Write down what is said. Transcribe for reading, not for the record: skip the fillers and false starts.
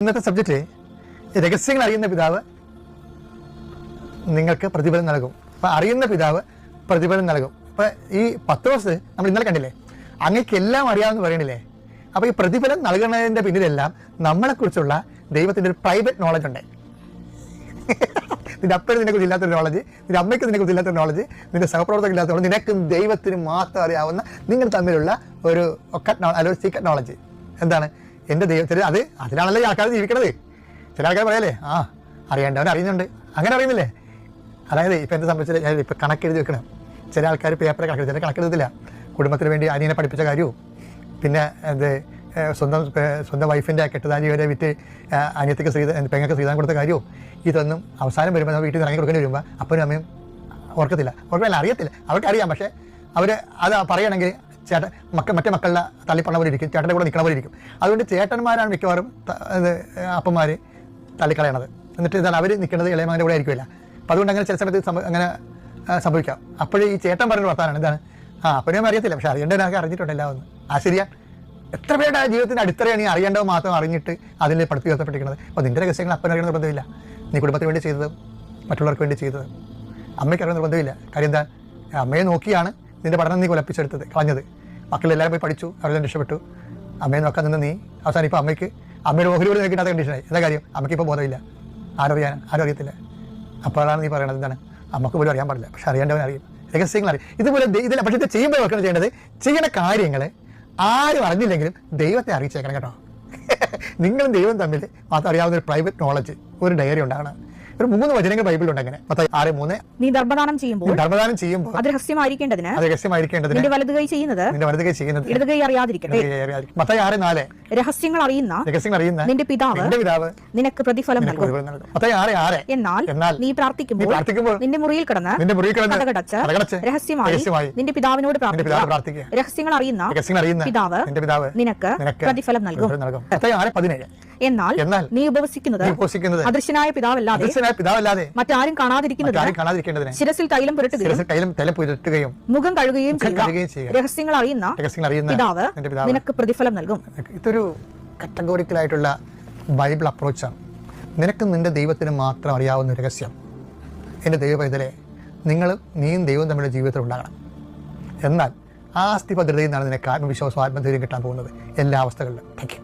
ഇന്നത്തെ സബ്ജക്റ്റ് രഹസ്യങ്ങൾ അറിയുന്ന പിതാവ് നിങ്ങൾക്ക് പ്രതിഫലം നൽകും. അപ്പം അറിയുന്ന പിതാവ് പ്രതിഫലം നൽകും. അപ്പം ഈ പത്രോസ് നമ്മൾ ഇന്നലെ കണ്ടില്ലേ, അങ്ങേക്ക് എല്ലാം അറിയാമെന്ന് പറയണില്ലേ. അപ്പോൾ ഈ പ്രതിഫലം നൽകുന്നതിൻ്റെ പിന്നിലെല്ലാം നമ്മളെക്കുറിച്ചുള്ള ദൈവത്തിൻ്റെ ഒരു പ്രൈവറ്റ് നോളജ് ഉണ്ട്. നിന്റെ അപ്പന് നിന്നെക്കുറിച്ച് ഇല്ലാത്തൊരു നോളജ്, നിന്റെ അമ്മയ്ക്ക് നിന്നെക്കുറിച്ച് ഇല്ലാത്തൊരു നോളജ്, നിന്റെ സഹപ്രവർത്തകർ ഇല്ലാത്ത നിനക്ക് ദൈവത്തിന് മാത്രം അറിയാവുന്ന നിങ്ങൾ തമ്മിലുള്ള ഒരു സീക്രട്ട് നോളജ് എന്താണ്? എൻ്റെ ദൈവത്തിന് അതിലാണല്ലോ ഈ ആൾക്കാർ ജീവിക്കണത്. ചില ആൾക്കാർ പറയാലേ, അറിയേണ്ടവൻ അറിയുന്നുണ്ട്, അങ്ങനെ അറിയുന്നില്ലേ. അതായത് ഇപ്പം എന്നെ സംബന്ധിച്ച് ഞാൻ ഇപ്പം കണക്കെഴുതി വെക്കണം. ചില ആൾക്കാർ പേപ്പറെ കണക്കെഴുതി, ചില കണക്കെഴുതത്തില്ല. കുടുംബത്തിന് വേണ്ടി അനിയനെ പഠിപ്പിച്ച കാര്യവും, പിന്നെ സ്വന്തം വൈഫിൻ്റെ കെട്ടുതാലി വരെ വിറ്റ് അനിയത്തിക്ക് പെങ്ങൾക്ക് ശ്രീതാൻ കൊടുത്ത കാര്യവും, ഇതൊന്നും അവസാനം വരുമ്പോൾ നമ്മൾ വീട്ടിൽ ഇറങ്ങി കൊടുക്കേണ്ടി വരുമ്പോൾ അപ്പനും അമ്മയും ഓർക്കത്തില്ല, അറിയത്തില്ല. അവർക്കറിയാം, പക്ഷേ അവർ അത് പറയണമെങ്കിൽ മറ്റേ മക്കളുടെ തള്ളിപ്പണ പോലെ ഇരിക്കും, ചേട്ടൻ്റെ കൂടെ നിൽക്കണ പോലെ ഇരിക്കും. അതുകൊണ്ട് ചേട്ടന്മാരാണ് മിക്കവാറും അപ്പന്മാർ തള്ളിക്കളയണത്. എന്നിട്ട് ഇതാണ് അവർ നിൽക്കുന്നത് ഇളയമകൻ്റെ കൂടെ ആയിരിക്കില്ല. അപ്പോൾ അതുകൊണ്ട് അങ്ങനെ ചില സമയത്ത് അങ്ങനെ സംഭവിക്കാം. അപ്പോഴേ ഈ ചേട്ടൻ പറഞ്ഞ വർത്താനാണ് എന്താണ്, അപ്പനും അറിയത്തില്ല, പക്ഷേ അറിയേണ്ടവനൊക്കെ അറിഞ്ഞിട്ടുണ്ടല്ലോ എന്ന്. ശരിയാ. എത്ര പേരുടെ ജീവിതത്തിൻ്റെ അടിത്തറയാണ് ഈ അറിയേണ്ടത് മാത്രം അറിഞ്ഞിട്ട് അതിൽ പഠിപ്പി ഉയർത്തപ്പെട്ടിരിക്കുന്നത്. അപ്പോൾ നിൻ്റെ രഹസ്യങ്ങൾ അപ്പൻ അറിയുന്ന നിർബന്ധമില്ല. നീ കുടുംബത്തിന് വേണ്ടി ചെയ്തത്, മറ്റുള്ളവർക്ക് വേണ്ടി ചെയ്തത് അമ്മയ്ക്ക് അറിയുന്ന നിർബന്ധമില്ല. കാര്യം എന്താ, അമ്മയെ നോക്കിയാണ് നിൻ്റെ പഠനം നീ കൊലപ്പിച്ചെടുത്തത്, കളഞ്ഞത്. മക്കളെല്ലാവരും പോയി പഠിച്ചു, അവരെല്ലാം രക്ഷപ്പെട്ടു. അമ്മയെ നോക്കാൻ നിന്ന് നീ അവസാനം ഇപ്പോൾ അമ്മയുടെ ഓഹരിയോട് നോക്കിയിട്ടാത്ത കണ്ടീഷനായി. എന്താ കാര്യം, അമ്മയ്ക്ക് ഇപ്പോൾ ബോധമില്ല. ആരും അറിയത്തില്ല. അപ്പോഴാണ് നീ പറയണത് എന്താണ്, അമ്മക്ക് പോലും അറിയാൻ പാടില്ല, പക്ഷെ അറിയേണ്ടവൻ അറിയും, രഹസ്യങ്ങൾ അറിയും. ഇതുപോലെ ഇതിൽ പക്ഷേ ഇത് ചെയ്യുമ്പോൾ വെക്കണം ചെയ്യേണ്ടത്, ചെയ്യുന്ന കാര്യങ്ങൾ ആരും അറിഞ്ഞില്ലെങ്കിലും ദൈവത്തെ അറിയിച്ചേക്കണം കേട്ടോ. നിങ്ങളും ദൈവം തമ്മിൽ മാത്രം അറിയാവുന്ന ഒരു പ്രൈവറ്റ് നോളജ്, ഒരു ഡയറി ഉണ്ടാകണം. ഒരു 3 വചനങ്ങൾ ബൈബിളിലുണ്ട് അങ്ങനെ. 6:3 നീ ഗർഭധാനം ചെയ്യുമ്പോൾ അത് രഹസ്യമായിരിക്കേണ്ടതിന് നിന്റെ വലത് കൈ ചെയ്യുന്നത് ഇടത് കൈ അറിയാതിരിക്കട്ടെ. 6:4 രഹസ്യങ്ങൾ അറിയുന്ന നിന്റെ പിതാവ് നിനക്ക് പ്രതിഫലം നൽകും. എന്നാൽ നീ പ്രാർത്ഥിക്കുമ്പോൾ നിന്റെ മുറിയിൽ കിടന്ന് കതകടച്ച് രഹസ്യമായി നിന്റെ പിതാവിനോട് പ്രാർത്ഥിക്കുക. രഹസ്യങ്ങൾ അറിയുന്ന പിതാവ് നിനക്ക് പ്രതിഫലം നൽകും. എന്നാൽ നീ ഉപവസിക്കുന്നത് അദൃശ്യനായ പിതാവല്ലാതെ മറ്റാരും കാണാതിരിക്കുന്നതിന് ശിരസിൽ തൈലം പുരട്ടുകയും മുഖം കഴുകുകയും ചെയ്യുക. രഹസ്യങ്ങൾ അറിയുന്ന പിതാവ് നിനക്ക് പ്രതിഫലം നൽകും. ഇതൊരു കാറ്റഗോറിക്കലായിട്ടുള്ള ബൈബിൾ അപ്രോച്ചാണ്. നിനക്ക് നിന്റെ ദൈവത്തിന് മാത്രം അറിയാവുന്ന രഹസ്യം, എൻ്റെ ദൈവപൈതലെ, നീയും ദൈവവും തമ്മിലുള്ള ജീവിതത്തിൽ ഉണ്ടാകണം. എന്നാൽ ആസ്തി ഭദ്രതയിൽ നിന്നാണ് നിനക്ക് ആത്മവിശ്വാസം, ആത്മധൈര്യം കിട്ടാൻ പോകുന്നത് എല്ലാ അവസ്ഥകളിലും. Thank you.